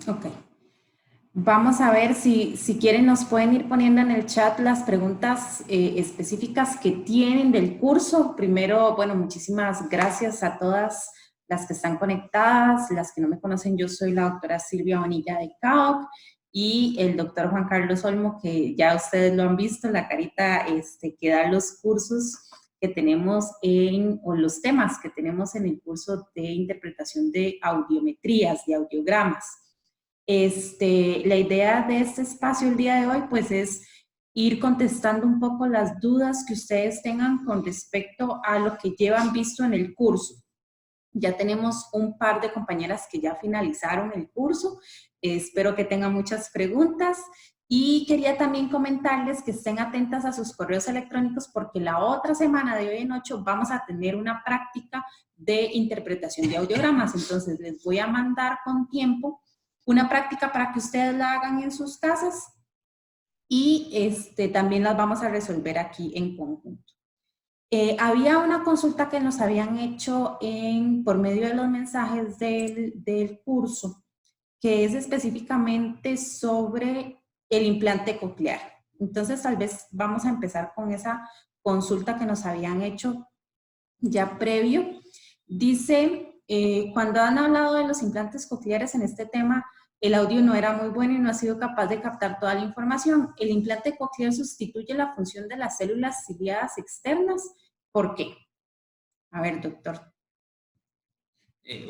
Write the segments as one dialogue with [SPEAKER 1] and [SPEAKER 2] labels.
[SPEAKER 1] Ok. Vamos a ver si quieren nos pueden ir poniendo en el chat las preguntas específicas que tienen del curso. Primero, bueno, muchísimas gracias a todas las que están conectadas. Las que no me conocen, yo soy la doctora Silvia Bonilla de CAOC y el doctor Juan Carlos Olmo, que ya ustedes lo han visto, la carita que da los cursos que tenemos o los temas que tenemos en el curso de interpretación de audiometrías, de audiogramas. La idea de este espacio el día de hoy pues es ir contestando un poco las dudas que ustedes tengan con respecto a lo que llevan visto en el curso. Ya tenemos un par de compañeras que ya finalizaron el curso, espero que tengan muchas preguntas y quería también comentarles que estén atentas a sus correos electrónicos porque la otra semana de hoy en 8 vamos a tener una práctica de interpretación de audiogramas, entonces les voy a mandar con tiempo una práctica para que ustedes la hagan en sus casas y también las vamos a resolver aquí en conjunto. Había una consulta que nos habían hecho por medio de los mensajes del curso, que es específicamente sobre el implante coclear. Entonces, tal vez vamos a empezar con esa consulta que nos habían hecho ya previo. Dice, cuando han hablado de los implantes cocleares en este tema, el audio no era muy bueno y no ha sido capaz de captar toda la información. ¿El implante coclear sustituye la función de las células ciliadas externas? ¿Por qué? A ver, doctor.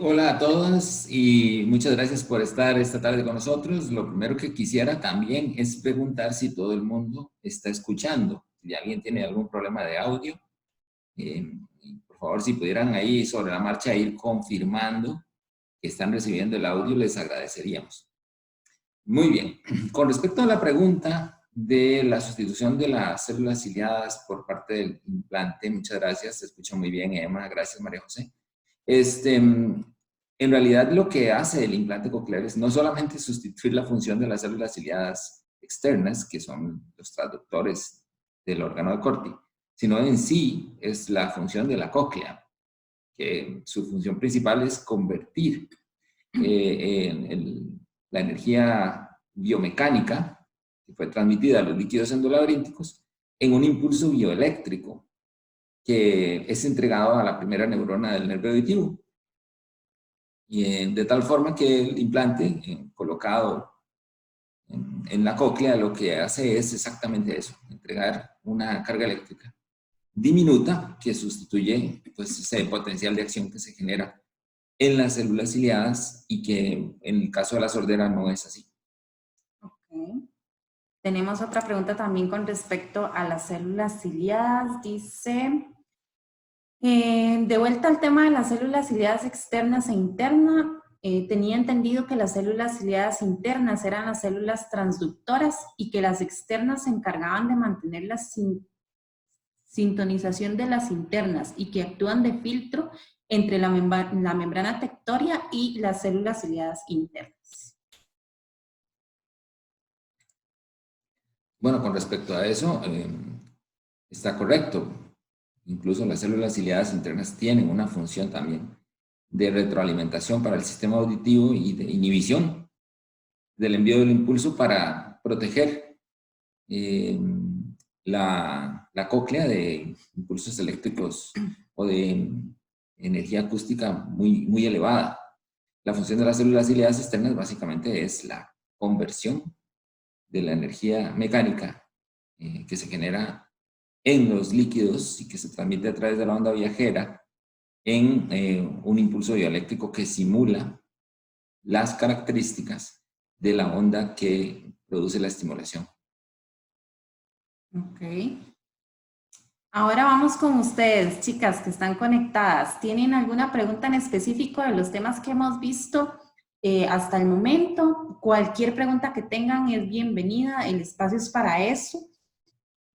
[SPEAKER 2] Hola a todos y muchas gracias por estar esta tarde con nosotros. Lo primero que quisiera también es preguntar si todo el mundo está escuchando. Si alguien tiene algún problema de audio, por favor, si pudieran ahí sobre la marcha ir confirmando que están recibiendo el audio, les agradeceríamos. Muy bien. Con respecto a la pregunta de la sustitución de las células ciliadas por parte del implante, muchas gracias. Se escucha muy bien, Emma. Gracias, María José. En realidad lo que hace el implante coclear es no solamente sustituir la función de las células ciliadas externas, que son los transductores del órgano de Corti, sino en sí es la función de la cóclea, que su función principal es convertir la energía biomecánica que fue transmitida a los líquidos endolabrínticos en un impulso bioeléctrico que es entregado a la primera neurona del nervio auditivo. Y de tal forma que el implante colocado en la cóclea lo que hace es exactamente eso, entregar una carga eléctrica diminuta que sustituye pues, ese potencial de acción que se genera en las células ciliadas y que en el caso de la sordera no es así.
[SPEAKER 1] Okay. Tenemos otra pregunta también con respecto a las células ciliadas. Dice, de vuelta al tema de las células ciliadas externas e internas, tenía entendido que las células ciliadas internas eran las células transductoras y que las externas se encargaban de mantener la sintonización de las internas y que actúan de filtro entre la membrana tectoria y las células ciliadas internas.
[SPEAKER 2] Bueno, con respecto a eso, está correcto. Incluso las células ciliadas internas tienen una función también de retroalimentación para el sistema auditivo y de inhibición del envío del impulso para proteger la cóclea de impulsos eléctricos o de energía acústica muy elevada. La función de las células ciliadas externas básicamente es la conversión de la energía mecánica que se genera en los líquidos y que se transmite a través de la onda viajera en un impulso bioeléctrico que simula las características de la onda que produce la estimulación.
[SPEAKER 1] Ok. Ahora vamos con ustedes, chicas que están conectadas. ¿Tienen alguna pregunta en específico de los temas que hemos visto hasta el momento? Cualquier pregunta que tengan es bienvenida. El espacio es para eso,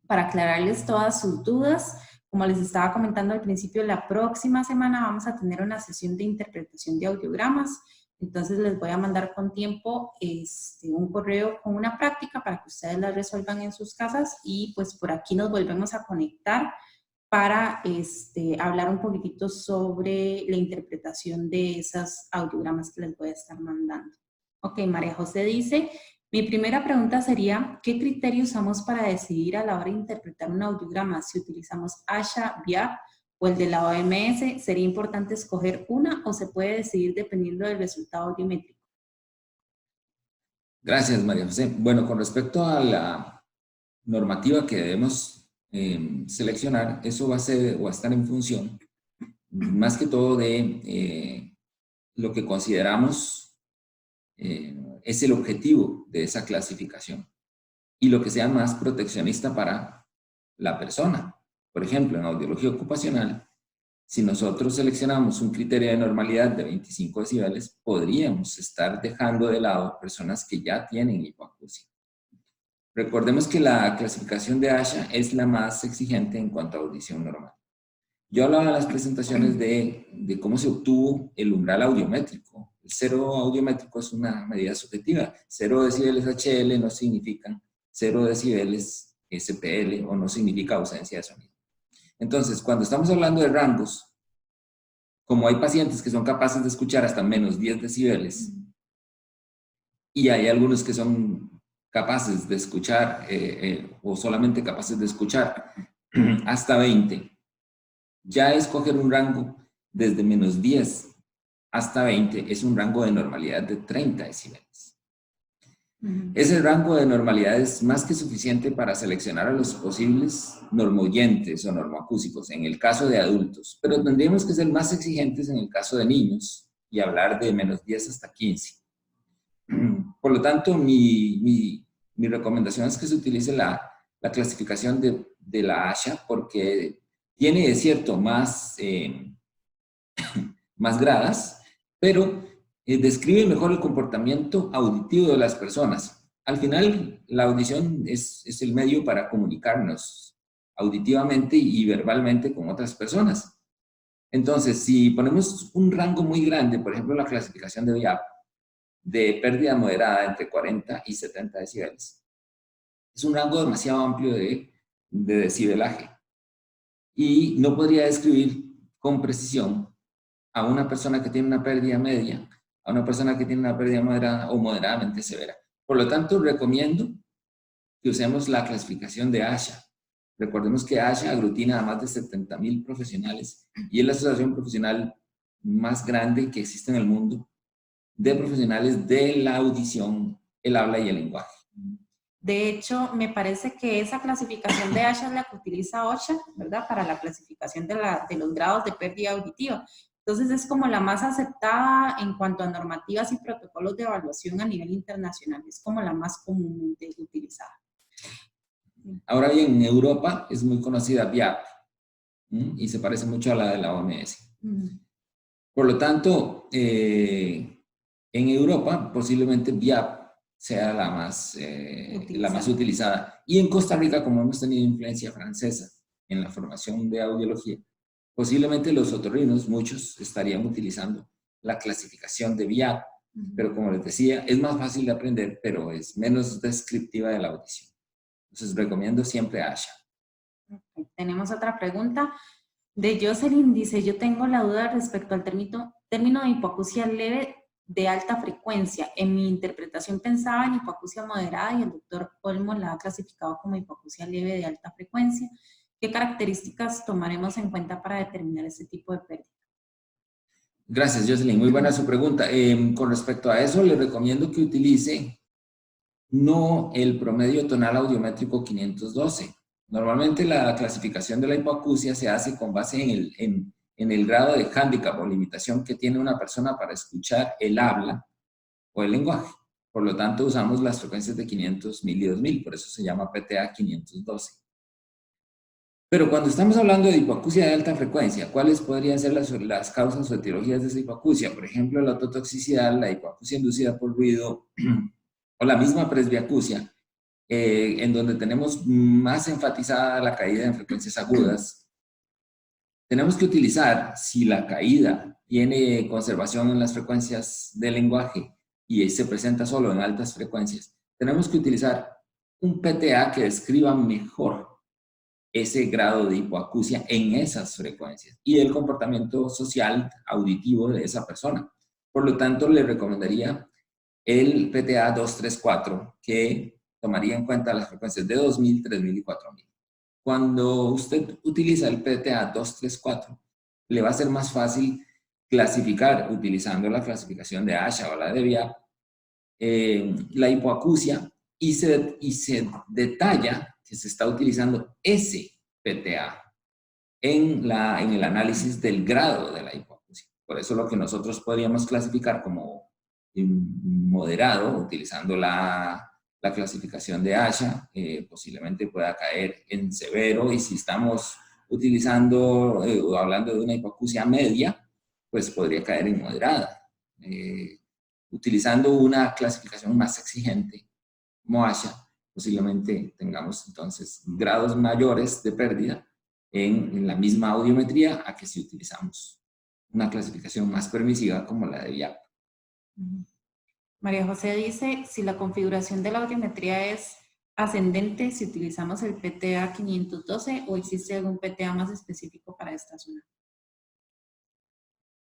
[SPEAKER 1] para aclararles todas sus dudas. Como les estaba comentando al principio, la próxima semana vamos a tener una sesión de interpretación de audiogramas. Entonces les voy a mandar con tiempo un correo con una práctica para que ustedes la resuelvan en sus casas y pues por aquí nos volvemos a conectar para hablar un poquitito sobre la interpretación de esos audiogramas que les voy a estar mandando. Ok, María José dice, mi primera pregunta sería, ¿qué criterio usamos para decidir a la hora de interpretar un audiograma? Si utilizamos ASHA, VIAP o el de la OMS, ¿sería importante escoger una o se puede decidir dependiendo del resultado audiométrico?
[SPEAKER 2] Gracias, María José. Bueno, con respecto a la normativa que debemos seleccionar, eso va a ser o a estar en función, más que todo, de lo que consideramos es el objetivo de esa clasificación y lo que sea más proteccionista para la persona. Por ejemplo, en audiología ocupacional, si nosotros seleccionamos un criterio de normalidad de 25 decibeles, podríamos estar dejando de lado personas que ya tienen hipoacusia. Recordemos que la clasificación de ASHA es la más exigente en cuanto a audición normal. Yo hablaba en las presentaciones de cómo se obtuvo el umbral audiométrico. El cero audiométrico es una medida subjetiva. 0 decibeles HL no significan 0 decibeles SPL o no significa ausencia de sonido. Entonces, cuando estamos hablando de rangos, como hay pacientes que son capaces de escuchar hasta menos 10 decibeles y hay algunos que son capaces de escuchar o solamente capaces de escuchar hasta 20, ya escoger un rango desde menos 10 hasta 20 es un rango de normalidad de 30 decibeles. Ese rango de normalidad es más que suficiente para seleccionar a los posibles normoyentes o normoacúsicos en el caso de adultos, pero tendríamos que ser más exigentes en el caso de niños y hablar de menos 10 hasta 15. Por lo tanto, mi recomendación es que se utilice la clasificación de la ASHA porque tiene, es cierto, más gradas, pero describe mejor el comportamiento auditivo de las personas. Al final, la audición es el medio para comunicarnos auditivamente y verbalmente con otras personas. Entonces, si ponemos un rango muy grande, por ejemplo, la clasificación de VIAP, de pérdida moderada entre 40 y 70 decibeles, es un rango demasiado amplio de decibelaje y no podría describir con precisión a una persona que tiene una pérdida media, a una persona que tiene una pérdida moderada o moderadamente severa. Por lo tanto, recomiendo que usemos la clasificación de ASHA. Recordemos que ASHA aglutina a más de 70,000 profesionales y es la asociación profesional más grande que existe en el mundo de profesionales de la audición, el habla y el lenguaje.
[SPEAKER 1] De hecho, me parece que esa clasificación de ASHA es la que utiliza OSHA, ¿verdad? Para la clasificación de los grados de pérdida auditiva. Entonces, es como la más aceptada en cuanto a normativas y protocolos de evaluación a nivel internacional. Es como la más comúnmente utilizada.
[SPEAKER 2] Ahora bien, en Europa es muy conocida VIAP y se parece mucho a la de la OMS. Por lo tanto, en Europa posiblemente VIAP sea la más utilizada. Y en Costa Rica, como hemos tenido influencia francesa en la formación de audiología, posiblemente los otorrinos, muchos, estarían utilizando la clasificación de VIAP, pero como les decía, es más fácil de aprender, pero es menos descriptiva de la audición. Entonces, recomiendo siempre ASHA.
[SPEAKER 1] Okay. Tenemos otra pregunta de Jocelyn. Dice, yo tengo la duda respecto al término de hipoacusia leve de alta frecuencia. En mi interpretación pensaba en hipoacusia moderada y el doctor Olmo la ha clasificado como hipoacusia leve de alta frecuencia. ¿Qué características tomaremos en cuenta para determinar este tipo de pérdida?
[SPEAKER 2] Gracias, Jocelyn. Muy buena su pregunta. Con respecto a eso, le recomiendo que utilice no el promedio tonal audiométrico 512. Normalmente la clasificación de la hipoacusia se hace con base en el grado de hándicap o limitación que tiene una persona para escuchar el habla o el lenguaje. Por lo tanto, usamos las frecuencias de 500,000 y 2,000, por eso se llama PTA 512. Pero cuando estamos hablando de hipoacusia de alta frecuencia, ¿cuáles podrían ser las causas o etiologías de esa hipoacusia? Por ejemplo, la ototoxicidad, la hipoacusia inducida por ruido o la misma presbiacusia, en donde tenemos más enfatizada la caída en frecuencias agudas. Tenemos que utilizar, si la caída tiene conservación en las frecuencias del lenguaje y se presenta solo en altas frecuencias, tenemos que utilizar un PTA que describa mejor ese grado de hipoacusia en esas frecuencias y el comportamiento social auditivo de esa persona. Por lo tanto, le recomendaría el PTA 234, que tomaría en cuenta las frecuencias de 2000, 3000 y 4000. Cuando usted utiliza el PTA 234, le va a ser más fácil clasificar, utilizando la clasificación de ASHA o la de VIAP, la hipoacusia, y se detalla que se está utilizando ese PTA en el análisis del grado de la hipoacusia. Por eso lo que nosotros podríamos clasificar como moderado, utilizando la clasificación de ASHA, posiblemente pueda caer en severo, y si estamos utilizando o hablando de una hipoacusia media, pues podría caer en moderada. Utilizando una clasificación más exigente, como ASHA, posiblemente tengamos entonces grados mayores de pérdida en la misma audiometría a que si utilizamos una clasificación más permisiva como la de VIAP.
[SPEAKER 1] María José dice, si la configuración de la audiometría es ascendente, si utilizamos el PTA 512 o existe algún PTA más específico para esta zona.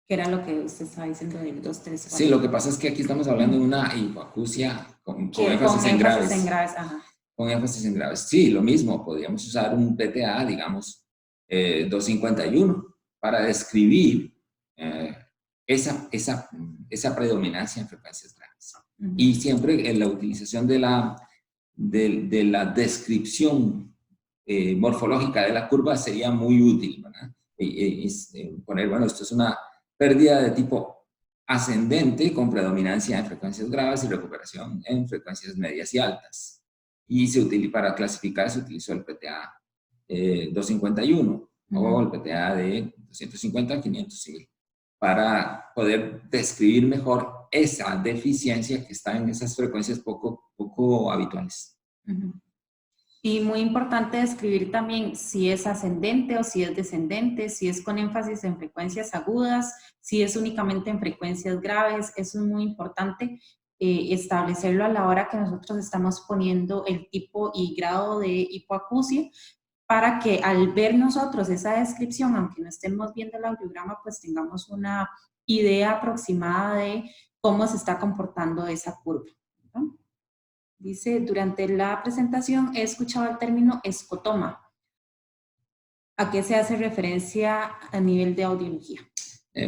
[SPEAKER 1] Que era lo que usted estaba diciendo del 2, 3, 4.
[SPEAKER 2] Sí, lo que pasa es que aquí estamos hablando de una hipoacusia con énfasis en graves.
[SPEAKER 1] Ajá.
[SPEAKER 2] Con énfasis en graves. Sí, lo mismo, podríamos usar un PTA, digamos, 251 para describir esa predominancia en frecuencias graves. Y siempre en la utilización de la descripción morfológica de la curva sería muy útil, ¿verdad? Poner, bueno, esto es una pérdida de tipo ascendente con predominancia en frecuencias graves y recuperación en frecuencias medias y altas. Y para clasificar se utilizó el PTA 251 o el PTA de 250, 500 y 1000 para poder describir mejor esa deficiencia que está en esas frecuencias poco habituales.
[SPEAKER 1] Y muy importante describir también si es ascendente o si es descendente, si es con énfasis en frecuencias agudas, si es únicamente en frecuencias graves. Eso es muy importante establecerlo a la hora que nosotros estamos poniendo el tipo y grado de hipoacusia, para que al ver nosotros esa descripción, aunque no estemos viendo el audiograma, pues tengamos una idea aproximada de cómo se está comportando esa curva, ¿no? Dice, durante la presentación he escuchado el término escotoma. ¿A qué se hace referencia a nivel de audiología?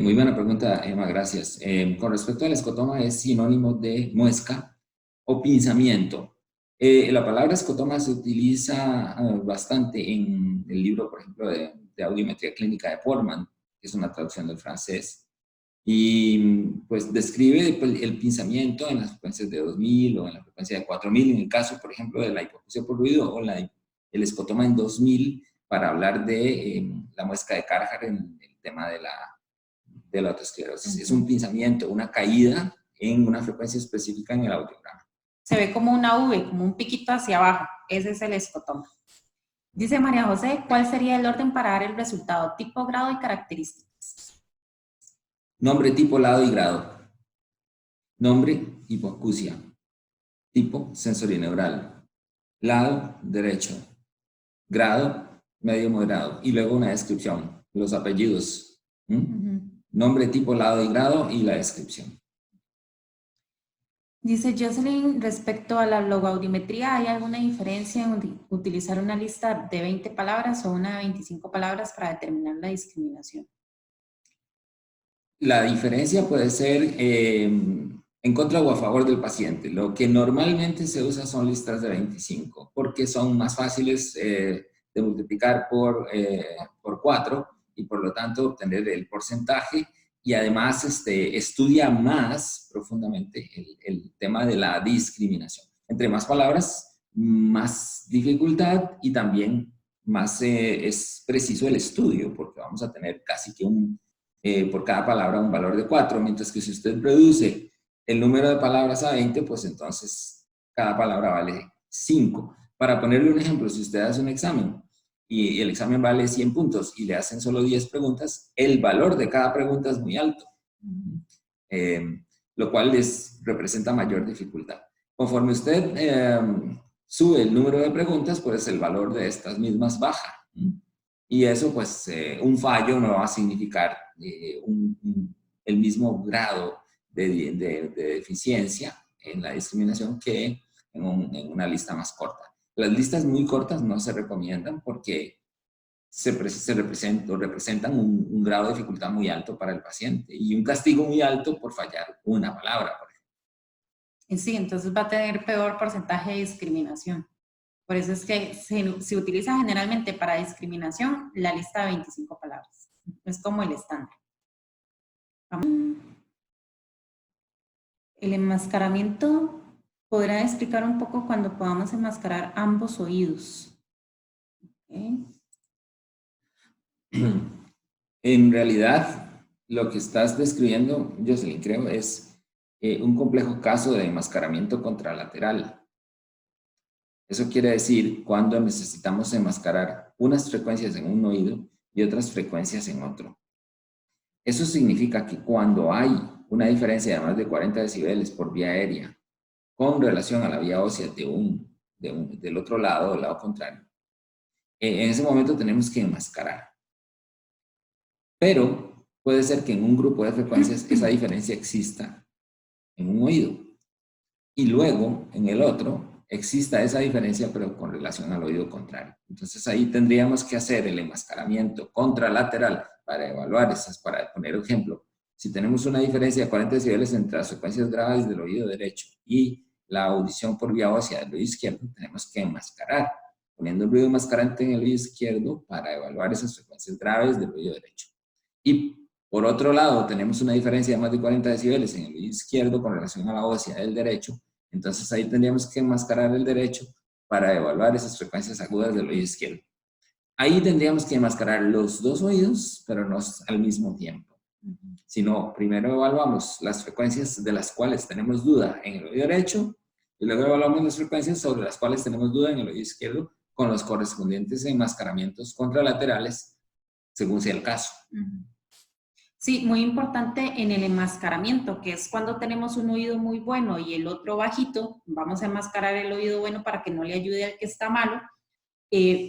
[SPEAKER 2] Muy buena pregunta, Emma, gracias. Con respecto al escotoma, es sinónimo de muesca o pinzamiento. La palabra escotoma se utiliza bastante en el libro, por ejemplo, de audiometría clínica de Portman, que es una traducción del francés. Y pues describe el pinzamiento en las frecuencias de 2000 o en la frecuencia de 4000, en el caso, por ejemplo, de la hipoacusia por ruido, o el escotoma en 2000 para hablar de la muesca de Carhart en el tema de la autoesclerosis. Es un pinzamiento, una caída en una frecuencia específica en el audiograma.
[SPEAKER 1] Se ve como una V, como un piquito hacia abajo. Ese es el escotoma. Dice María José, ¿cuál sería el orden para dar el resultado? Tipo, grado y características.
[SPEAKER 2] Nombre, tipo, lado y grado. Nombre, hipoacusia. Tipo, sensorineural. Lado, derecho. Grado, medio moderado. Y luego una descripción, los apellidos. Nombre, tipo, lado y grado y la descripción.
[SPEAKER 1] Dice Jocelyn, respecto a la logoaudiometría, ¿hay alguna diferencia en utilizar una lista de 20 palabras o una de 25 palabras para determinar la discriminación?
[SPEAKER 2] La diferencia puede ser en contra o a favor del paciente. Lo que normalmente se usa son listas de 25 porque son más fáciles de multiplicar por 4 y por lo tanto obtener el porcentaje, y además estudia más profundamente el tema de la discriminación. Entre más palabras, más dificultad y también más es preciso el estudio, porque vamos a tener casi que por cada palabra un valor de 4, mientras que si usted reduce el número de palabras a 20, pues entonces cada palabra vale 5. Para ponerle un ejemplo, si usted hace un examen y el examen vale 100 puntos y le hacen solo 10 preguntas, el valor de cada pregunta es muy alto, lo cual representa mayor dificultad. Conforme usted sube el número de preguntas, pues el valor de estas mismas baja. Y eso, pues, un fallo no va a significar el mismo grado de deficiencia en la discriminación que en una lista más corta. Las listas muy cortas no se recomiendan porque representan un grado de dificultad muy alto para el paciente y un castigo muy alto por fallar una palabra, por ejemplo.
[SPEAKER 1] Sí, entonces va a tener peor porcentaje de discriminación. Por eso es que se utiliza generalmente para discriminación la lista de 25 palabras. Es como el estándar. El enmascaramiento, ¿podrá explicar un poco cuando podamos enmascarar ambos oídos? Okay.
[SPEAKER 2] En realidad, lo que estás describiendo, Jocelyn, creo, es un complejo caso de enmascaramiento contralateral. Eso quiere decir cuando necesitamos enmascarar unas frecuencias en un oído y otras frecuencias en otro. Eso significa que cuando hay una diferencia de más de 40 decibeles por vía aérea con relación a la vía ósea del otro lado, del lado contrario, en ese momento tenemos que enmascarar. Pero puede ser que en un grupo de frecuencias esa diferencia exista en un oído y luego en el otro exista esa diferencia pero con relación al oído contrario. Entonces ahí tendríamos que hacer el enmascaramiento contralateral para evaluar esas, para poner ejemplo. Si tenemos una diferencia de 40 decibeles entre las frecuencias graves del oído derecho y la audición por vía ósea del oído izquierdo, tenemos que enmascarar, poniendo el ruido enmascarante en el oído izquierdo para evaluar esas frecuencias graves del oído derecho. Y por otro lado, tenemos una diferencia de más de 40 decibeles en el oído izquierdo con relación a la ósea del derecho, entonces ahí tendríamos que enmascarar el derecho para evaluar esas frecuencias agudas del oído izquierdo. Ahí tendríamos que enmascarar los dos oídos, pero no al mismo tiempo. Sino primero evaluamos las frecuencias de las cuales tenemos duda en el oído derecho y luego evaluamos las frecuencias sobre las cuales tenemos duda en el oído izquierdo con los correspondientes enmascaramientos contralaterales según sea el caso.
[SPEAKER 1] Sí, muy importante en el enmascaramiento, que es cuando tenemos un oído muy bueno y el otro bajito, vamos a enmascarar el oído bueno para que no le ayude al que está malo.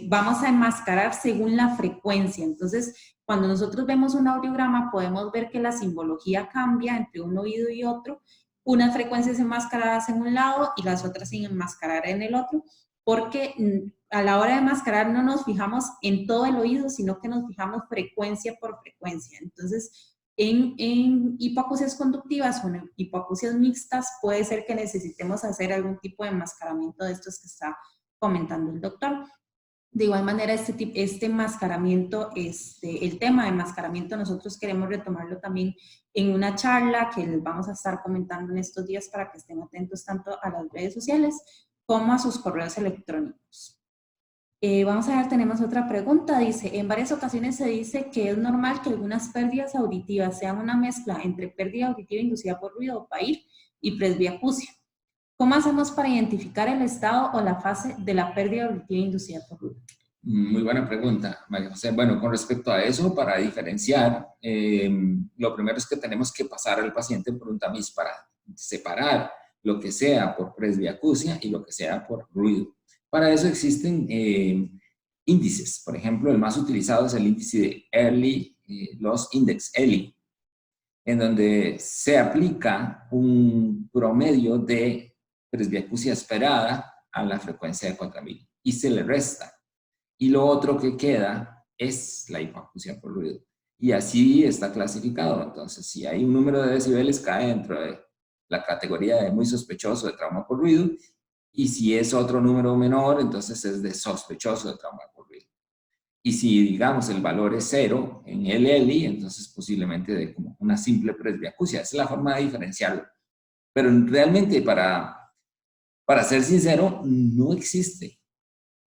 [SPEAKER 1] Vamos a enmascarar según la frecuencia. Entonces, cuando nosotros vemos un audiograma, podemos ver que la simbología cambia entre un oído y otro. Unas frecuencias enmascaradas en un lado y las otras sin enmascarar en el otro, porque a la hora de enmascarar no nos fijamos en todo el oído, sino que nos fijamos frecuencia por frecuencia. Entonces, en hipoacusias conductivas o en hipoacusias mixtas, puede ser que necesitemos hacer algún tipo de enmascaramiento de estos que está comentando el doctor. De igual manera, este enmascaramiento, el tema de enmascaramiento, nosotros queremos retomarlo también en una charla que les vamos a estar comentando en estos días para que estén atentos tanto a las redes sociales como a sus correos electrónicos. Vamos a ver, tenemos otra pregunta. Dice, en varias ocasiones se dice que es normal que algunas pérdidas auditivas sean una mezcla entre pérdida auditiva inducida por ruido o PAIR y presbiacusia. ¿Cómo hacemos para identificar el estado o la fase de la pérdida auditiva inducida por ruido?
[SPEAKER 2] Muy buena pregunta, María José. Bueno, con respecto a eso, para diferenciar, lo primero es que tenemos que pasar al paciente por un tamiz para separar lo que sea por presbiacusia y lo que sea por ruido. Para eso existen índices. Por ejemplo, el más utilizado es el índice de Early Loss Index, ELI, en donde se aplica un promedio de presbiacusia esperada a la frecuencia de 4000 y se le resta. Y lo otro que queda es la hipoacusia por ruido. Y así está clasificado. Entonces, si hay un número de decibeles, cae dentro de la categoría de muy sospechoso de trauma por ruido. Y si es otro número menor, entonces es de sospechoso de trauma por ruido. Y si, digamos, el valor es 0 en el ELI, entonces posiblemente de como una simple presbiacusia. Esa es la forma de diferenciarlo. Pero realmente, para ser sincero, no existe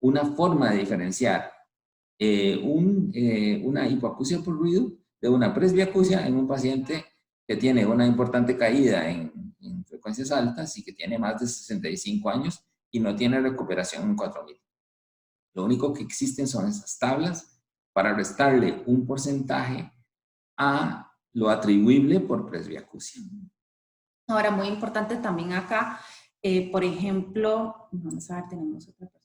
[SPEAKER 2] una forma de diferenciar una hipoacusia por ruido de una presbiacusia en un paciente que tiene una importante caída en frecuencias altas y que tiene más de 65 años y no tiene recuperación en 4000. Lo único que existen son esas tablas para restarle un porcentaje a lo atribuible por presbiacusia.
[SPEAKER 1] Ahora, muy importante también acá, por ejemplo, vamos a ver, tenemos otra persona.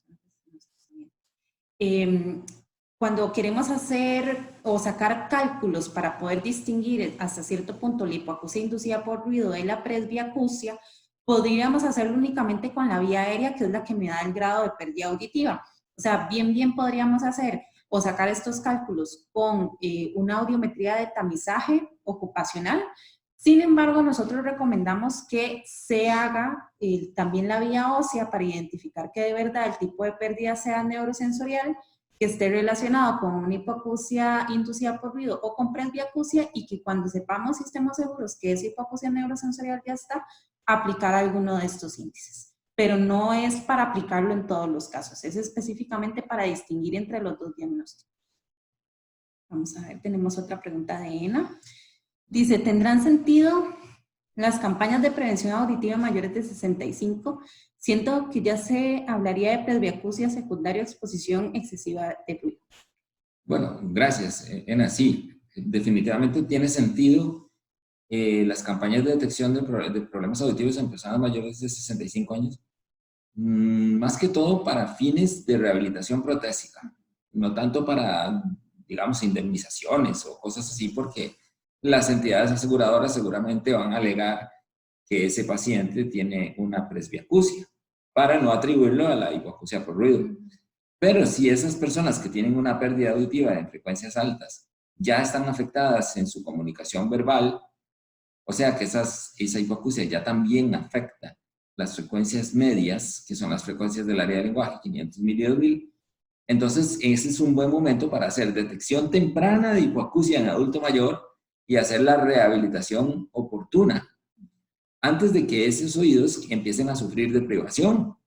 [SPEAKER 1] Cuando queremos hacer o sacar cálculos para poder distinguir hasta cierto punto la hipoacusia inducida por ruido de la presbiacusia, podríamos hacerlo únicamente con la vía aérea, que es la que me da el grado de pérdida auditiva. O sea, bien podríamos hacer o sacar estos cálculos con una audiometría de tamizaje ocupacional. Sin embargo, nosotros recomendamos que se haga también la vía ósea para identificar que de verdad el tipo de pérdida sea neurosensorial, que esté relacionado con una hipoacusia inducida por ruido o con presbiacusia, y que cuando sepamos y estemos seguros que esa hipoacusia neurosensorial ya está, aplicar alguno de estos índices. Pero no es para aplicarlo en todos los casos, es específicamente para distinguir entre los dos diagnósticos. Vamos a ver, tenemos otra pregunta de Ena. Dice, ¿tendrán sentido las campañas de prevención auditiva en mayores de 65? Siento que ya se hablaría de presbiacusia secundaria o exposición excesiva de ruido.
[SPEAKER 2] Bueno, gracias, Ena. Sí, definitivamente tiene sentido. Las campañas de detección de problemas auditivos en personas mayores de 65 años, más que todo para fines de rehabilitación protésica, no tanto para, digamos, indemnizaciones o cosas así, porque las entidades aseguradoras seguramente van a alegar que ese paciente tiene una presbiacusia, para no atribuirlo a la hipoacusia por ruido. Pero si esas personas que tienen una pérdida auditiva en frecuencias altas ya están afectadas en su comunicación verbal, o sea que esa hipoacusia ya también afecta las frecuencias medias, que son las frecuencias del área de lenguaje, 500.000 y 2.000. Entonces, ese es un buen momento para hacer detección temprana de hipoacusia en adulto mayor y hacer la rehabilitación oportuna, antes de que esos oídos empiecen a sufrir de privación.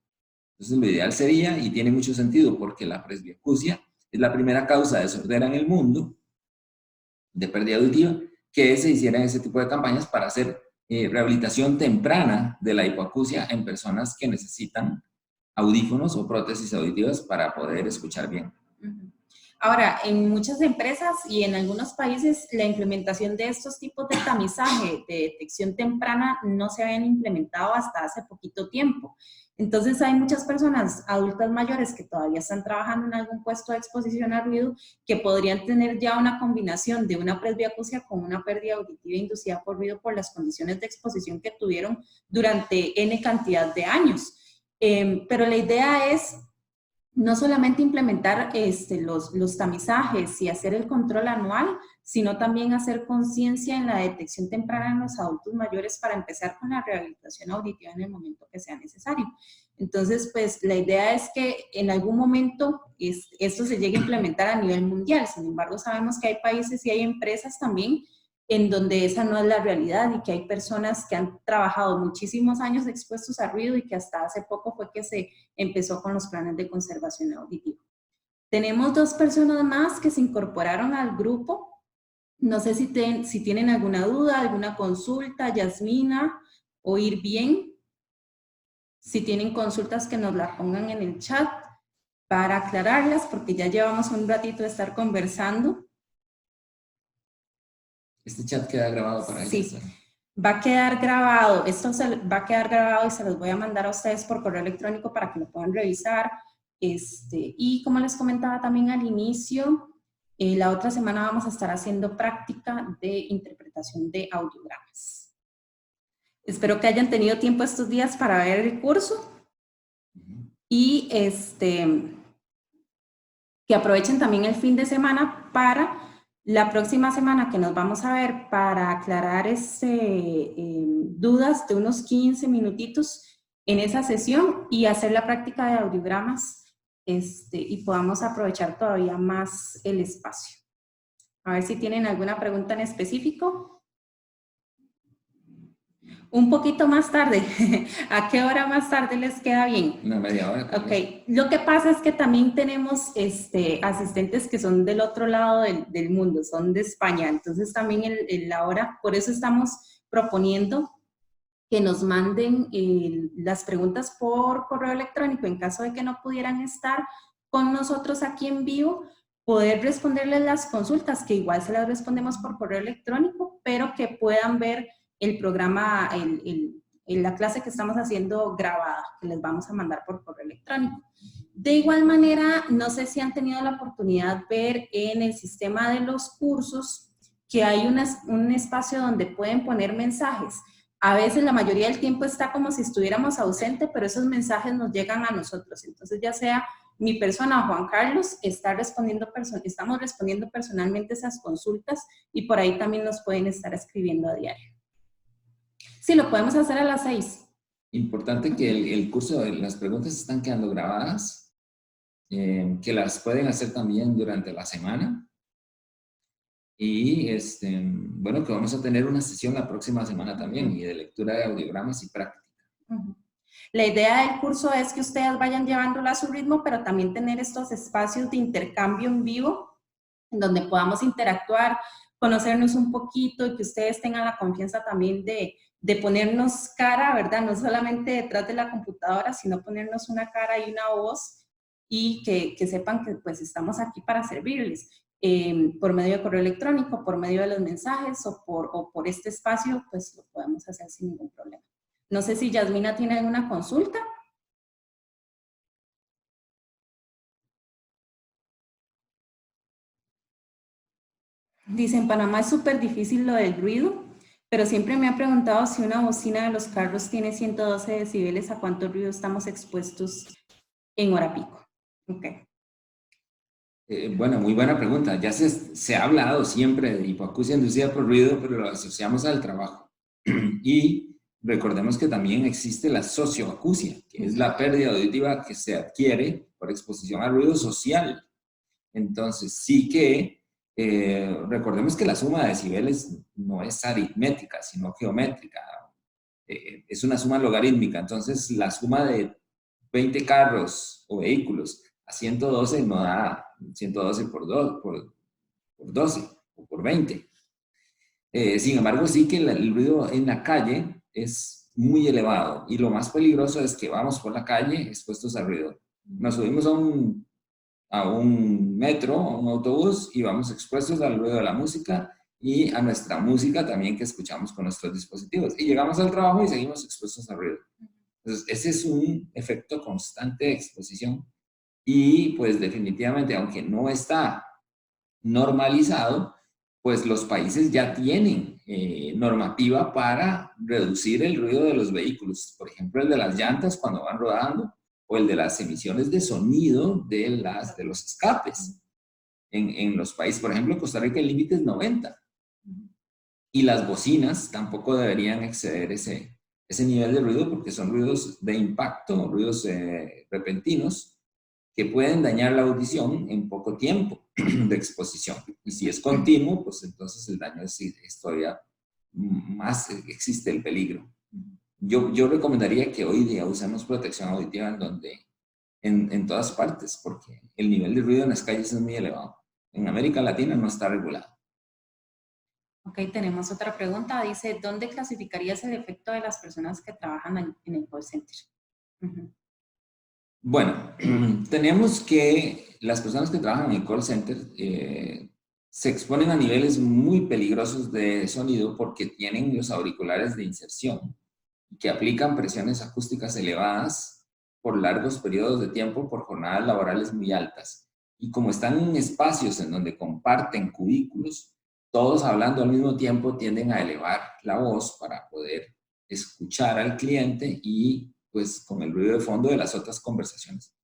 [SPEAKER 2] Entonces, lo ideal sería, y tiene mucho sentido, porque la presbiacusia es la primera causa de sordera en el mundo, de pérdida auditiva, que se hicieran ese tipo de campañas para hacer rehabilitación temprana de la hipoacusia en personas que necesitan audífonos o prótesis auditivas para poder escuchar bien.
[SPEAKER 1] Ahora, en muchas empresas y en algunos países, la implementación de estos tipos de tamizaje de detección temprana no se habían implementado hasta hace poquito tiempo. Entonces, hay muchas personas adultas mayores que todavía están trabajando en algún puesto de exposición a ruido que podrían tener ya una combinación de una presbiacusia con una pérdida auditiva inducida por ruido por las condiciones de exposición que tuvieron durante N cantidad de años. Pero la idea es no solamente implementar los tamizajes y hacer el control anual, sino también hacer conciencia en la detección temprana en los adultos mayores para empezar con la rehabilitación auditiva en el momento que sea necesario. Entonces, pues la idea es que en algún momento esto se llegue a implementar a nivel mundial. Sin embargo, sabemos que hay países y hay empresas también en donde esa no es la realidad y que hay personas que han trabajado muchísimos años expuestos a ruido y que hasta hace poco fue que se empezó con los planes de conservación auditiva. Tenemos 2 personas más que se incorporaron al grupo. No sé si tienen alguna duda, alguna consulta, Yasmina o Ir Bien. Si tienen consultas, que nos la pongan en el chat para aclararlas, porque ya llevamos un ratito de estar conversando.
[SPEAKER 2] Este chat queda grabado para ellos.
[SPEAKER 1] Sí, va a quedar grabado. Esto va a quedar grabado y se los voy a mandar a ustedes por correo electrónico para que lo puedan revisar. Y como les comentaba también al inicio, la otra semana vamos a estar haciendo práctica de interpretación de audiogramas. Espero que hayan tenido tiempo estos días para ver el curso y que aprovechen también el fin de semana para la próxima semana, que nos vamos a ver para aclarar dudas de unos 15 minutitos en esa sesión y hacer la práctica de audiogramas y podamos aprovechar todavía más el espacio. A ver si tienen alguna pregunta en específico. Un poquito más tarde. ¿A qué hora más tarde les queda bien?
[SPEAKER 2] Una media hora.
[SPEAKER 1] Ok. Lo que pasa es que también tenemos asistentes que son del otro lado del mundo, son de España. Entonces también la hora, por eso estamos proponiendo que nos manden las preguntas por correo electrónico en caso de que no pudieran estar con nosotros aquí en vivo, poder responderles las consultas, que igual se las respondemos por correo electrónico, pero que puedan ver el programa, la clase que estamos haciendo grabada, que les vamos a mandar por correo electrónico. De igual manera, no sé si han tenido la oportunidad de ver en el sistema de los cursos que hay un espacio donde pueden poner mensajes. A veces la mayoría del tiempo está como si estuviéramos ausentes, pero esos mensajes nos llegan a nosotros. Entonces ya sea mi persona o Juan Carlos, estamos respondiendo personalmente esas consultas y por ahí también nos pueden estar escribiendo a diario. Sí, lo podemos hacer a las 6.
[SPEAKER 2] Importante que el curso, las preguntas están quedando grabadas, que las pueden hacer también durante la semana. Y bueno, que vamos a tener una sesión la próxima semana también, y de lectura de audiogramas y práctica.
[SPEAKER 1] La idea del curso es que ustedes vayan llevándola a su ritmo, pero también tener estos espacios de intercambio en vivo, en donde podamos interactuar, conocernos un poquito y que ustedes tengan la confianza también de ponernos cara, ¿verdad? No solamente detrás de la computadora, sino ponernos una cara y una voz y que sepan que pues estamos aquí para servirles. Por medio de correo electrónico, por medio de los mensajes o por este espacio, pues lo podemos hacer sin ningún problema. No sé si Yasmina tiene alguna consulta. Dice, en Panamá es súper difícil lo del ruido, pero siempre me ha preguntado si una bocina de los carros tiene 112 decibeles, ¿a cuánto ruido estamos expuestos en hora pico? Ok.
[SPEAKER 2] Bueno, muy buena pregunta. Ya se ha hablado siempre de hipoacusia inducida por ruido, pero lo asociamos al trabajo. Y recordemos que también existe la socioacusia, que es la pérdida auditiva que se adquiere por exposición al ruido social. Entonces, sí que recordemos que la suma de decibeles no es aritmética, sino geométrica. Es una suma logarítmica. Entonces, la suma de 20 carros o vehículos a 112 no da 112 por 12 o por 20. Sin embargo, sí que el ruido en la calle es muy elevado y lo más peligroso es que vamos por la calle expuestos al ruido. Nos subimos a un metro, a un autobús y vamos expuestos al ruido de la música y a nuestra música también que escuchamos con nuestros dispositivos. Y llegamos al trabajo y seguimos expuestos al ruido. Entonces, ese es un efecto constante de exposición y pues definitivamente, aunque no está normalizado, pues los países ya tienen normativa para reducir el ruido de los vehículos. Por ejemplo, el de las llantas cuando van rodando o el de las emisiones de sonido de los escapes. En los países, por ejemplo, en Costa Rica el límite es 90. Y las bocinas tampoco deberían exceder ese nivel de ruido porque son ruidos de impacto, ruidos repentinos que pueden dañar la audición en poco tiempo de exposición. Y si es continuo, pues entonces el daño es todavía más, existe el peligro. Yo recomendaría que hoy día usemos protección auditiva en todas partes, porque el nivel de ruido en las calles es muy elevado. En América Latina no está regulado.
[SPEAKER 1] Ok, tenemos otra pregunta. Dice, ¿dónde clasificarías el efecto de las personas que trabajan en el call center?
[SPEAKER 2] Bueno, tenemos que las personas que trabajan en el call center se exponen a niveles muy peligrosos de sonido porque tienen los auriculares de inserción que aplican presiones acústicas elevadas por largos periodos de tiempo por jornadas laborales muy altas. Y como están en espacios en donde comparten cubículos, todos hablando al mismo tiempo tienden a elevar la voz para poder escuchar al cliente y pues con el ruido de fondo de las otras conversaciones.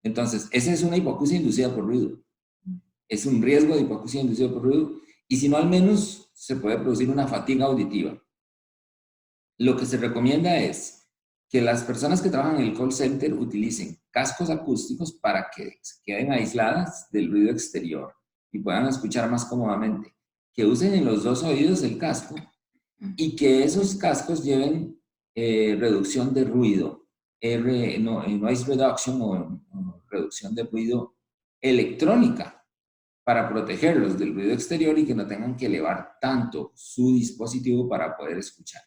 [SPEAKER 2] Entonces, esa es una hipoacusia inducida por ruido. Es un riesgo de hipoacusia inducida por ruido y si no, al menos se puede producir una fatiga auditiva. Lo que se recomienda es que las personas que trabajan en el call center utilicen cascos acústicos para que se queden aisladas del ruido exterior y puedan escuchar más cómodamente. Que usen en los dos oídos el casco y que esos cascos lleven reducción de ruido, noise reduction o reducción de ruido electrónica para protegerlos del ruido exterior y que no tengan que elevar tanto su dispositivo para poder escuchar.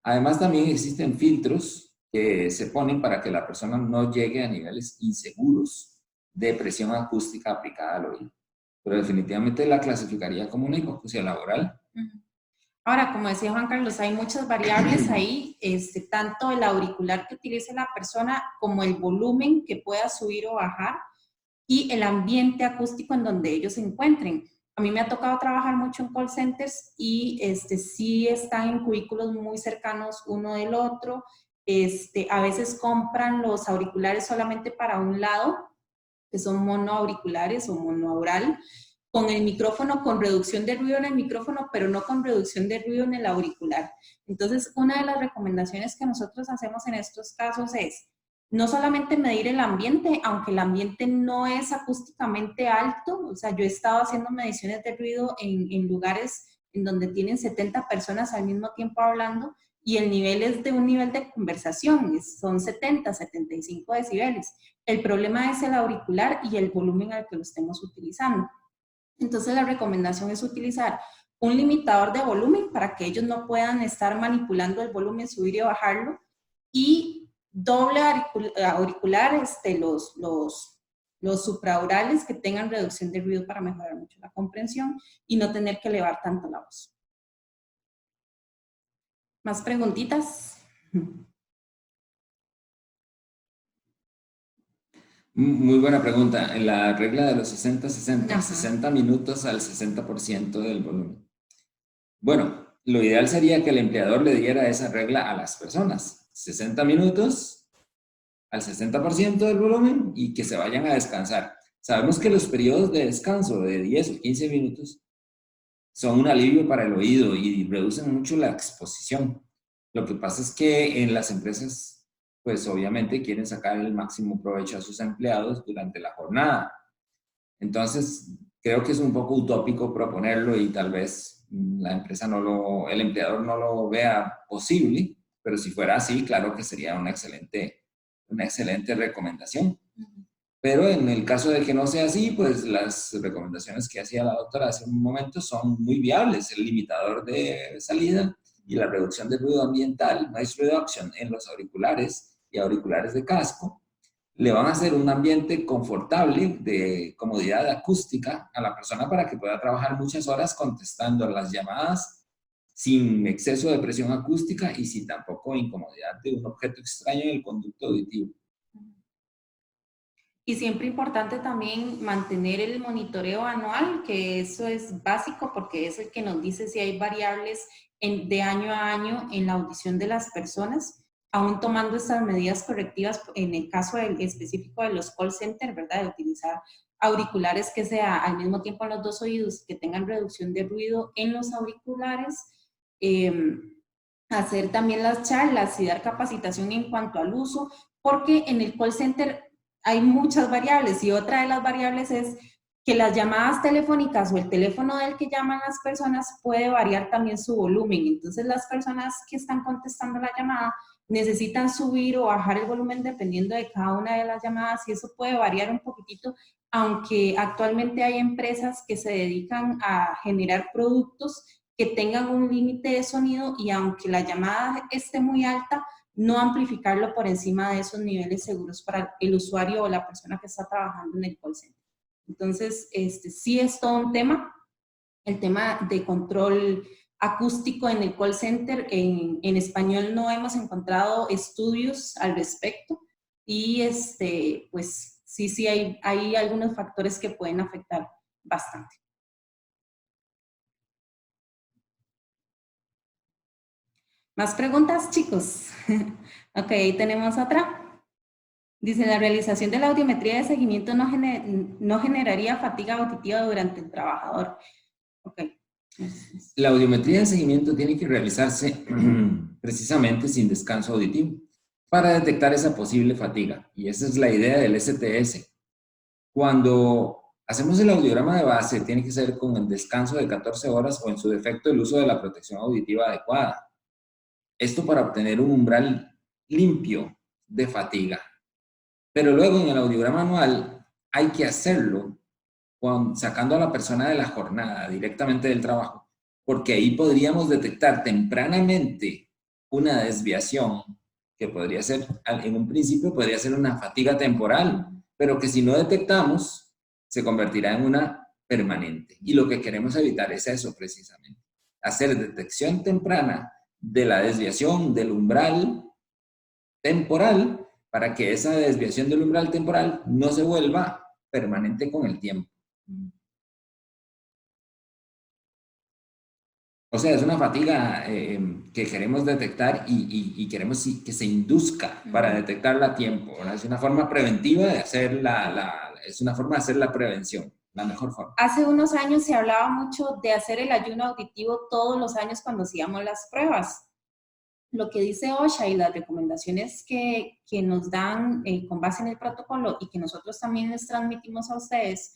[SPEAKER 2] Además, también existen filtros que se ponen para que la persona no llegue a niveles inseguros de presión acústica aplicada al oído. Pero definitivamente la clasificaría como una hipoacusia laboral.
[SPEAKER 1] Ahora, como decía Juan Carlos, hay muchas variables ahí, tanto el auricular que utilice la persona como el volumen que pueda subir o bajar y el ambiente acústico en donde ellos se encuentren. A mí me ha tocado trabajar mucho en call centers y sí están en cubículos muy cercanos uno del otro. A veces compran los auriculares solamente para un lado, que son monoauriculares o monoaural, con el micrófono, con reducción de ruido en el micrófono, pero no con reducción de ruido en el auricular. Entonces, una de las recomendaciones que nosotros hacemos en estos casos es no solamente medir el ambiente, aunque el ambiente no es acústicamente alto, o sea, yo he estado haciendo mediciones de ruido en lugares en donde tienen 70 personas al mismo tiempo hablando, y el nivel es de un nivel de conversación, son 70, 75 decibeles. El problema es el auricular y el volumen al que lo estemos utilizando. Entonces la recomendación es utilizar un limitador de volumen para que ellos no puedan estar manipulando el volumen, subir y bajarlo, y doble auricular, los supraorales que tengan reducción de ruido para mejorar mucho la comprensión y no tener que elevar tanto la voz. ¿Más preguntitas?
[SPEAKER 2] Muy buena pregunta. En la regla de los 60-60,
[SPEAKER 1] Ajá.
[SPEAKER 2] 60 minutos al 60% del volumen. Bueno, lo ideal sería que el empleador le diera esa regla a las personas. 60 minutos al 60% del volumen y que se vayan a descansar. Sabemos que los periodos de descanso de 10 o 15 minutos son un alivio para el oído y reducen mucho la exposición. Lo que pasa es que en las empresas, pues obviamente quieren sacar el máximo provecho a sus empleados durante la jornada. Entonces, creo que es un poco utópico proponerlo y tal vez la empresa el empleador no lo vea posible, pero si fuera así, claro que sería una excelente recomendación. Pero en el caso de que no sea así, pues las recomendaciones que hacía la doctora hace un momento son muy viables. El limitador de salida y la reducción de ruido ambiental, noise reduction, en los auriculares y auriculares de casco, le van a hacer un ambiente confortable de comodidad acústica a la persona para que pueda trabajar muchas horas contestando a las llamadas sin exceso de presión acústica y sin tampoco incomodidad de un objeto extraño en el conducto auditivo.
[SPEAKER 1] Y siempre importante también mantener el monitoreo anual, que eso es básico porque es el que nos dice si hay variables de año a año en la audición de las personas, aún tomando estas medidas correctivas en el caso específico de los call centers, ¿verdad? De utilizar auriculares que sea al mismo tiempo en los dos oídos, que tengan reducción de ruido en los auriculares, hacer también las charlas y dar capacitación en cuanto al uso, porque en el call center hay muchas variables y otra de las variables es que las llamadas telefónicas o el teléfono del que llaman las personas puede variar también su volumen. Entonces las personas que están contestando la llamada necesitan subir o bajar el volumen dependiendo de cada una de las llamadas y eso puede variar un poquitito, aunque actualmente hay empresas que se dedican a generar productos que tengan un límite de sonido y aunque la llamada esté muy alta, no amplificarlo por encima de esos niveles seguros para el usuario o la persona que está trabajando en el call center. Entonces, sí es todo un tema, el tema de control acústico en el call center. En español no hemos encontrado estudios al respecto y pues sí hay algunos factores que pueden afectar bastante. ¿Más preguntas, chicos? Ok, ahí tenemos otra. Dice, la realización de la audiometría de seguimiento no generaría fatiga auditiva durante el trabajador. Ok.
[SPEAKER 2] La audiometría de seguimiento tiene que realizarse precisamente sin descanso auditivo para detectar esa posible fatiga. Y esa es la idea del STS. Cuando hacemos el audiograma de base, tiene que ser con el descanso de 14 horas o en su defecto el uso de la protección auditiva adecuada. Esto para obtener un umbral limpio de fatiga. Pero luego en el audiograma anual hay que hacerlo sacando a la persona de la jornada, directamente del trabajo, porque ahí podríamos detectar tempranamente una desviación que podría ser, en un principio podría ser una fatiga temporal, pero que si no detectamos, se convertirá en una permanente. Y lo que queremos evitar es eso precisamente, hacer detección temprana de la desviación del umbral temporal para que esa desviación del umbral temporal no se vuelva permanente con el tiempo. O sea, es una fatiga que queremos detectar y queremos que se induzca para detectarla a tiempo, ¿verdad? Es una forma preventiva de hacer es una forma de hacer la prevención, la mejor forma.
[SPEAKER 1] Hace unos años se hablaba mucho de hacer el ayuno auditivo todos los años cuando hacíamos las pruebas. Lo que dice OSHA y las recomendaciones que nos dan con base en el protocolo y que nosotros también les transmitimos a ustedes,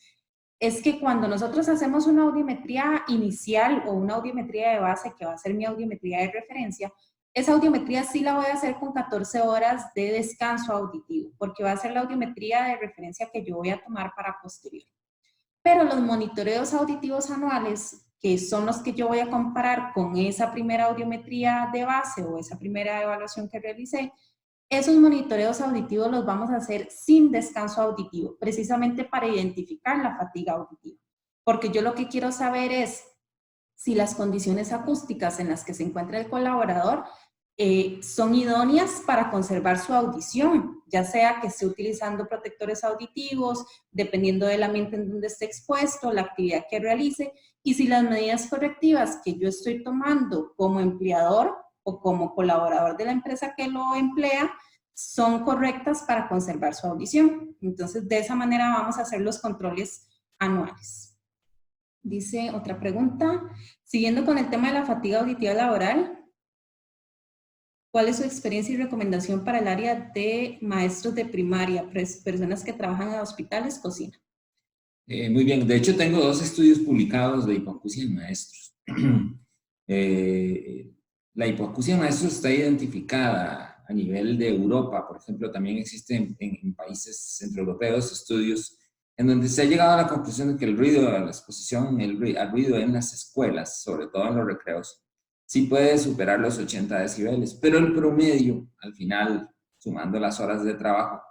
[SPEAKER 1] es que cuando nosotros hacemos una audiometría inicial o una audiometría de base, que va a ser mi audiometría de referencia, esa audiometría sí la voy a hacer con 14 horas de descanso auditivo, porque va a ser la audiometría de referencia que yo voy a tomar para posterior. Pero los monitoreos auditivos anuales, que son los que yo voy a comparar con esa primera audiometría de base o esa primera evaluación que realicé, esos monitoreos auditivos los vamos a hacer sin descanso auditivo, precisamente para identificar la fatiga auditiva. Porque yo lo que quiero saber es si las condiciones acústicas en las que se encuentra el colaborador son idóneas para conservar su audición, ya sea que esté utilizando protectores auditivos, dependiendo del ambiente en donde esté expuesto, la actividad que realice, y si las medidas correctivas que yo estoy tomando como empleador o como colaborador de la empresa que lo emplea son correctas para conservar su audición. Entonces, de esa manera vamos a hacer los controles anuales. Dice otra pregunta, siguiendo con el tema de la fatiga auditiva laboral, ¿cuál es su experiencia y recomendación para el área de maestros de primaria, personas que trabajan en hospitales, cocina?
[SPEAKER 2] Muy bien, de hecho tengo 2 estudios publicados de hipoacusia en maestros. La hipoacusia en maestros está identificada a nivel de Europa, por ejemplo, también existen en países centroeuropeos estudios en donde se ha llegado a la conclusión de que el ruido, la exposición al ruido en las escuelas, sobre todo en los recreos, sí puede superar los 80 decibeles, pero el promedio, al final, sumando las horas de trabajo,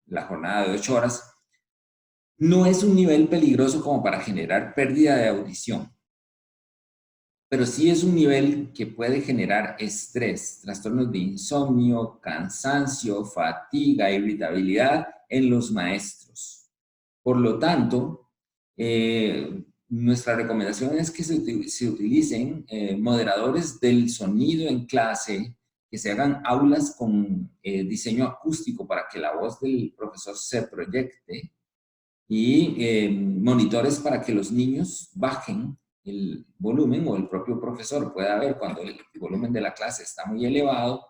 [SPEAKER 2] la jornada de 8 horas, no es un nivel peligroso como para generar pérdida de audición, pero sí es un nivel que puede generar estrés, trastornos de insomnio, cansancio, fatiga, irritabilidad en los maestros. Por lo tanto, nuestra recomendación es que se utilicen moderadores del sonido en clase, que se hagan aulas con diseño acústico para que la voz del profesor se proyecte, y monitores para que los niños bajen el volumen, o el propio profesor pueda ver cuando el volumen de la clase está muy elevado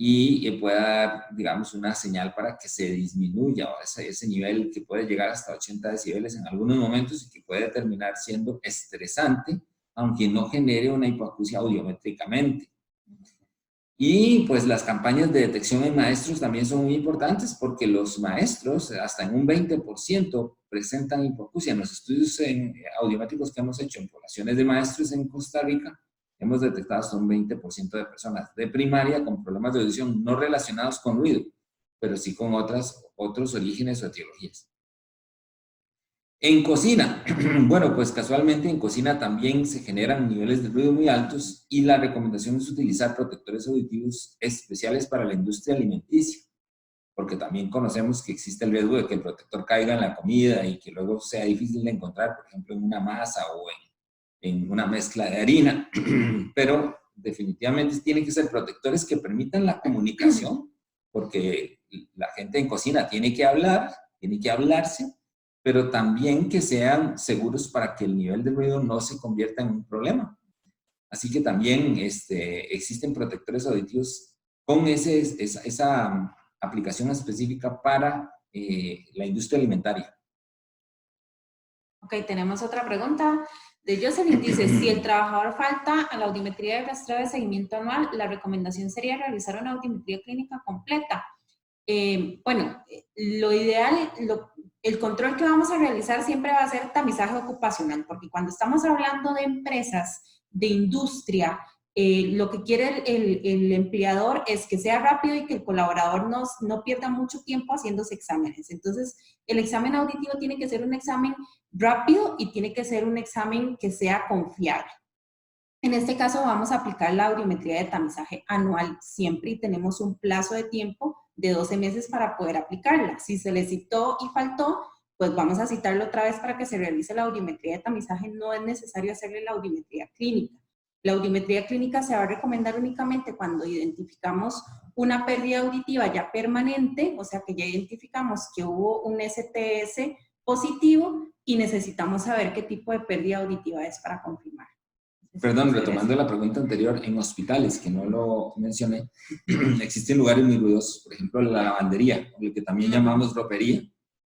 [SPEAKER 2] y pueda dar, digamos, una señal para que se disminuya ese nivel que puede llegar hasta 80 decibeles en algunos momentos y que puede terminar siendo estresante, aunque no genere una hipoacusia audiométricamente. Y pues las campañas de detección en maestros también son muy importantes, porque los maestros hasta en un 20% presentan hipoacusia. En los estudios audiométricos que hemos hecho en poblaciones de maestros en Costa Rica, hemos detectado hasta un 20% de personas de primaria con problemas de audición no relacionados con ruido, pero sí con otros orígenes o etiologías. En cocina, bueno, pues casualmente en cocina también se generan niveles de ruido muy altos, y la recomendación es utilizar protectores auditivos especiales para la industria alimenticia, porque también conocemos que existe el riesgo de que el protector caiga en la comida y que luego sea difícil de encontrar, por ejemplo, en una masa o en una mezcla de harina, pero definitivamente tienen que ser protectores que permitan la comunicación, porque la gente en cocina tiene que hablar, tiene que hablarse, pero también que sean seguros para que el nivel de ruido no se convierta en un problema. Así que también existen protectores auditivos con esa aplicación específica para la industria alimentaria.
[SPEAKER 1] Ok, tenemos otra pregunta de Jocelyn. Dice, si el trabajador falta a la audiometría de rastreo de seguimiento anual, la recomendación sería realizar una audiometría clínica completa. Bueno, lo ideal, el control que vamos a realizar siempre va a ser tamizaje ocupacional, porque cuando estamos hablando de empresas, de industria, lo que quiere el empleador es que sea rápido y que el colaborador no pierda mucho tiempo haciéndose exámenes. Entonces, el examen auditivo tiene que ser un examen rápido y tiene que ser un examen que sea confiable. En este caso vamos a aplicar la audiometría de tamizaje anual siempre, y tenemos un plazo de tiempo de 12 meses para poder aplicarla. Si se le citó y faltó, pues vamos a citarlo otra vez para que se realice la audiometría de tamizaje. No es necesario hacerle la audiometría clínica. La audiometría clínica se va a recomendar únicamente cuando identificamos una pérdida auditiva ya permanente, o sea que ya identificamos que hubo un STS positivo y necesitamos saber qué tipo de pérdida auditiva es para confirmar.
[SPEAKER 2] Perdón, retomando la pregunta anterior, en hospitales, que no lo mencioné, existen lugares muy ruidosos, por ejemplo, la lavandería, lo que también llamamos ropería.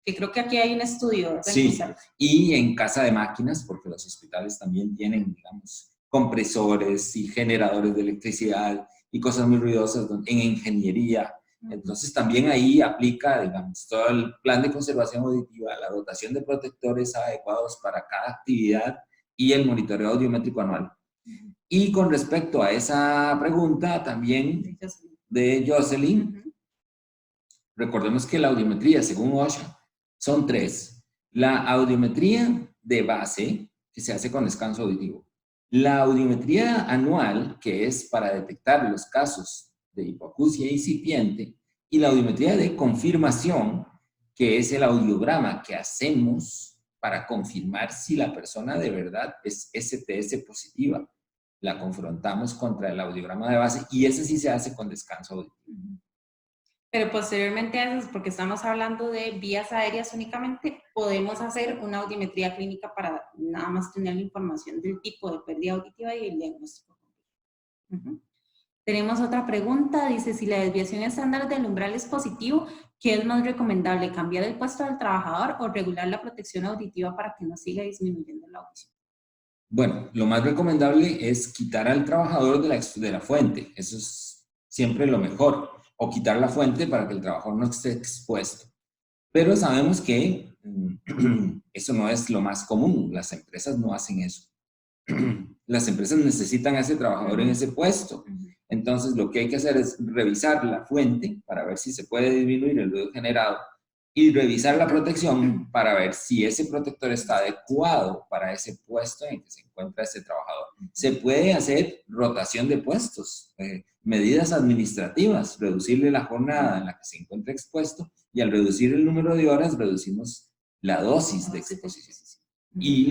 [SPEAKER 1] Que creo que aquí hay un estudio, ¿verdad?
[SPEAKER 2] Sí, y en casa de máquinas, porque los hospitales también tienen, digamos, compresores y generadores de electricidad y cosas muy ruidosas en ingeniería. Entonces también ahí aplica, digamos, todo el plan de conservación auditiva, la dotación de protectores adecuados para cada actividad y el monitoreo audiométrico anual. Y con respecto a esa pregunta también de Jocelyn, recordemos que la audiometría, según OSHA, son 3. La audiometría de base, que se hace con descanso auditivo. La audiometría anual, que es para detectar los casos de hipoacusia incipiente. Y la audiometría de confirmación, que es el audiograma que hacemos para confirmar si la persona de verdad es STS positiva. La confrontamos contra el audiograma de base y ese sí se hace con descanso auditivo.
[SPEAKER 1] Pero posteriormente a eso, porque estamos hablando de vías aéreas únicamente, podemos hacer una audiometría clínica para nada más tener la información del tipo de pérdida auditiva y el diagnóstico. Tenemos otra pregunta, dice, si la desviación estándar del umbral es positivo, ¿qué es más recomendable, cambiar el puesto del trabajador o regular la protección auditiva para que no siga disminuyendo la audición?
[SPEAKER 2] Bueno, lo más recomendable es quitar al trabajador de la fuente, eso es siempre lo mejor, o quitar la fuente para que el trabajador no esté expuesto. Pero sabemos que eso no es lo más común, las empresas no hacen eso. Las empresas necesitan a ese trabajador en ese puesto. Entonces, lo que hay que hacer es revisar la fuente para ver si se puede disminuir el ruido generado y revisar la protección para ver si ese protector está adecuado para ese puesto en el que se encuentra ese trabajador. Se puede hacer rotación de puestos, medidas administrativas, reducirle la jornada en la que se encuentra expuesto y al reducir el número de horas reducimos la dosis de exposición. Y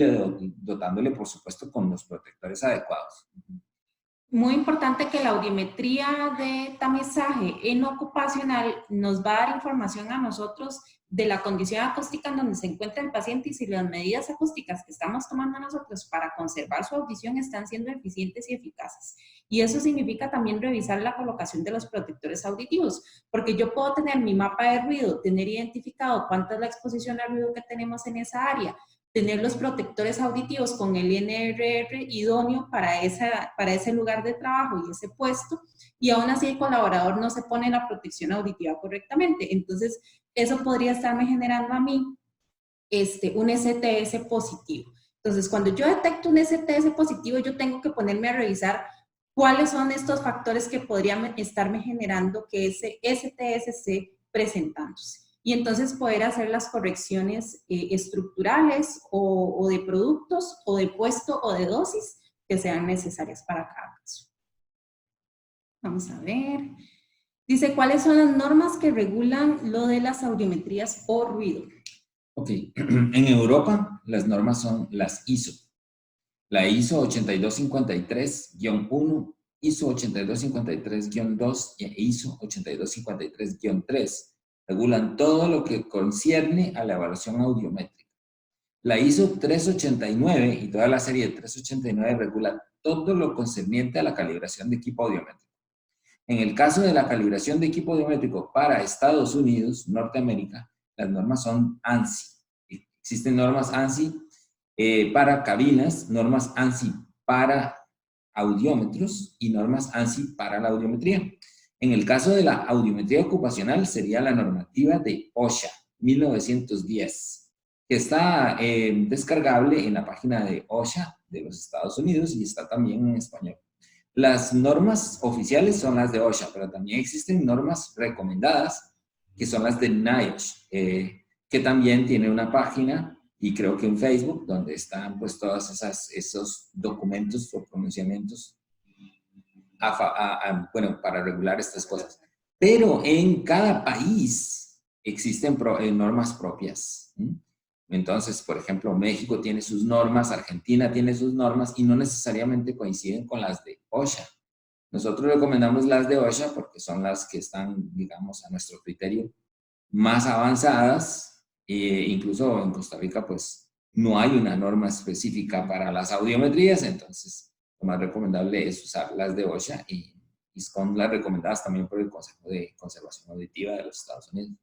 [SPEAKER 2] dotándole, por supuesto, con los protectores adecuados.
[SPEAKER 1] Muy importante que la audiometría de tamizaje en ocupacional nos va a dar información a nosotros de la condición acústica en donde se encuentra el paciente y si las medidas acústicas que estamos tomando nosotros para conservar su audición están siendo eficientes y eficaces. Y eso significa también revisar la colocación de los protectores auditivos, porque yo puedo tener mi mapa de ruido, tener identificado cuánta es la exposición al ruido que tenemos en esa área, tener los protectores auditivos con el NRR idóneo para ese lugar de trabajo y ese puesto, y aún así el colaborador no se pone la protección auditiva correctamente. Entonces, eso podría estarme generando a mí un STS positivo. Entonces, cuando yo detecto un STS positivo, yo tengo que ponerme a revisar cuáles son estos factores que podrían estarme generando que ese STS esté presentándose. Y entonces poder hacer las correcciones estructurales o de productos o de puesto o de dosis que sean necesarias para cada caso. Vamos a ver. Dice, ¿cuáles son las normas que regulan lo de las audiometrías o ruido?
[SPEAKER 2] Ok, en Europa las normas son las ISO. La ISO 8253-1, ISO 8253-2 y ISO 8253-3 regulan todo lo que concierne a la evaluación audiométrica. La ISO 389 y toda la serie de 389 regula todo lo concerniente a la calibración de equipo audiométrico. En el caso de la calibración de equipo audiométrico para Estados Unidos, Norteamérica, las normas son ANSI. Existen normas ANSI para cabinas, normas ANSI para audiómetros y normas ANSI para la audiometría. En el caso de la audiometría ocupacional sería la normativa de OSHA 1910, que está descargable en la página de OSHA de los Estados Unidos y está también en español. Las normas oficiales son las de OSHA, pero también existen normas recomendadas, que son las de NIOSH, que también tiene una página y creo que en Facebook, donde están pues todos esos documentos o pronunciamientos bueno, para regular estas cosas. Pero en cada país existen normas propias. Entonces, por ejemplo, México tiene sus normas, Argentina tiene sus normas y no necesariamente coinciden con las de OSHA. Nosotros recomendamos las de OSHA porque son las que están, digamos, a nuestro criterio más avanzadas. Incluso en Costa Rica, pues, no hay una norma específica para las audiometrías, entonces lo más recomendable es usar las de OSHA y son las recomendadas también por el Consejo de Conservación Auditiva de los Estados Unidos.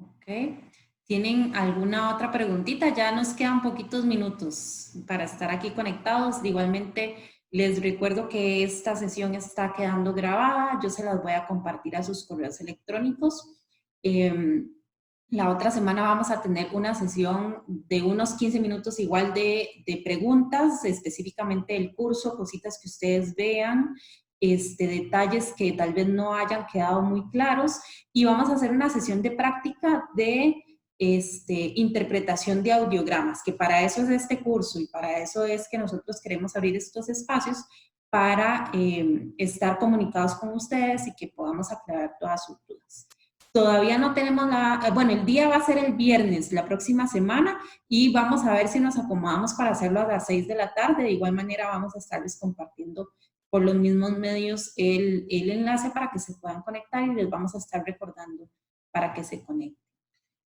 [SPEAKER 1] Ok. ¿Tienen alguna otra preguntita? Ya nos quedan poquitos minutos para estar aquí conectados. Igualmente, les recuerdo que esta sesión está quedando grabada. Yo se las voy a compartir a sus correos electrónicos. La otra semana vamos a tener una sesión de unos 15 minutos igual de preguntas, específicamente del curso, cositas que ustedes vean, detalles que tal vez no hayan quedado muy claros, y vamos a hacer una sesión de práctica de interpretación de audiogramas, que para eso es este curso y para eso es que nosotros queremos abrir estos espacios para estar comunicados con ustedes y que podamos aclarar todas sus dudas. Todavía no tenemos bueno, el día va a ser el viernes, la próxima semana, y vamos a ver si nos acomodamos para hacerlo a las 6 de la tarde. De igual manera vamos a estarles compartiendo por los mismos medios el enlace para que se puedan conectar y les vamos a estar recordando para que se conecten.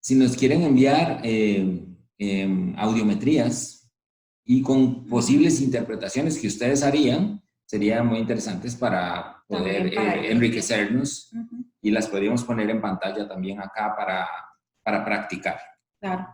[SPEAKER 2] Si nos quieren enviar audiometrías y con posibles interpretaciones que ustedes harían, serían muy interesantes para poder enriquecernos y las podríamos poner en pantalla también acá para practicar.
[SPEAKER 1] Claro.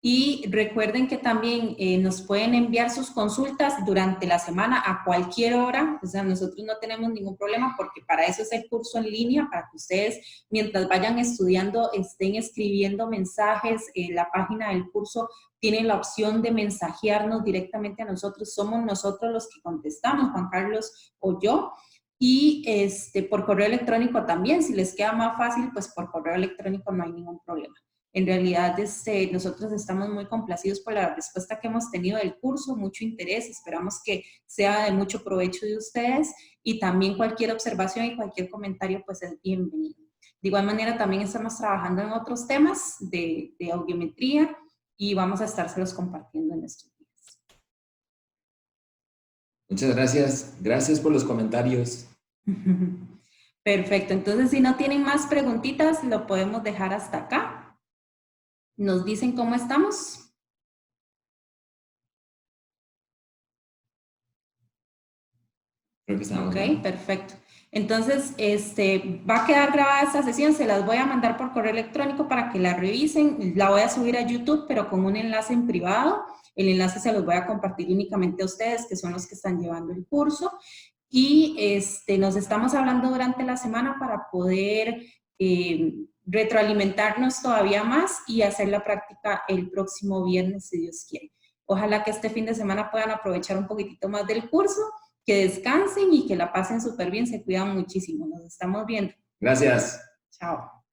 [SPEAKER 1] Y recuerden que también nos pueden enviar sus consultas durante la semana a cualquier hora. O sea, nosotros no tenemos ningún problema porque para eso es el curso en línea, para que ustedes, mientras vayan estudiando, estén escribiendo mensajes. La página del curso tiene la opción de mensajearnos directamente a nosotros. Somos nosotros los que contestamos, Juan Carlos o yo. Y por correo electrónico también, si les queda más fácil, pues por correo electrónico no hay ningún problema. En realidad, nosotros estamos muy complacidos por la respuesta que hemos tenido del curso, mucho interés, esperamos que sea de mucho provecho de ustedes, y también cualquier observación y cualquier comentario pues es bienvenido. De igual manera, también estamos trabajando en otros temas de audiometría y vamos a estárselos compartiendo en estos días.
[SPEAKER 2] Muchas gracias. Gracias por los comentarios.
[SPEAKER 1] Perfecto. Entonces, si no tienen más preguntitas, lo podemos dejar hasta acá. ¿Nos dicen cómo estamos?
[SPEAKER 2] Creo que estamos
[SPEAKER 1] bien. Perfecto. Entonces, va a quedar grabada esta sesión, se las voy a mandar por correo electrónico para que la revisen. La voy a subir a YouTube, pero con un enlace en privado. El enlace se los voy a compartir únicamente a ustedes, que son los que están llevando el curso. Y nos estamos hablando durante la semana para poder retroalimentarnos todavía más y hacer la práctica el próximo viernes, si Dios quiere. Ojalá que este fin de semana puedan aprovechar un poquitito más del curso, que descansen y que la pasen súper bien, se cuidan muchísimo. Nos estamos viendo.
[SPEAKER 2] Gracias.
[SPEAKER 1] Chao.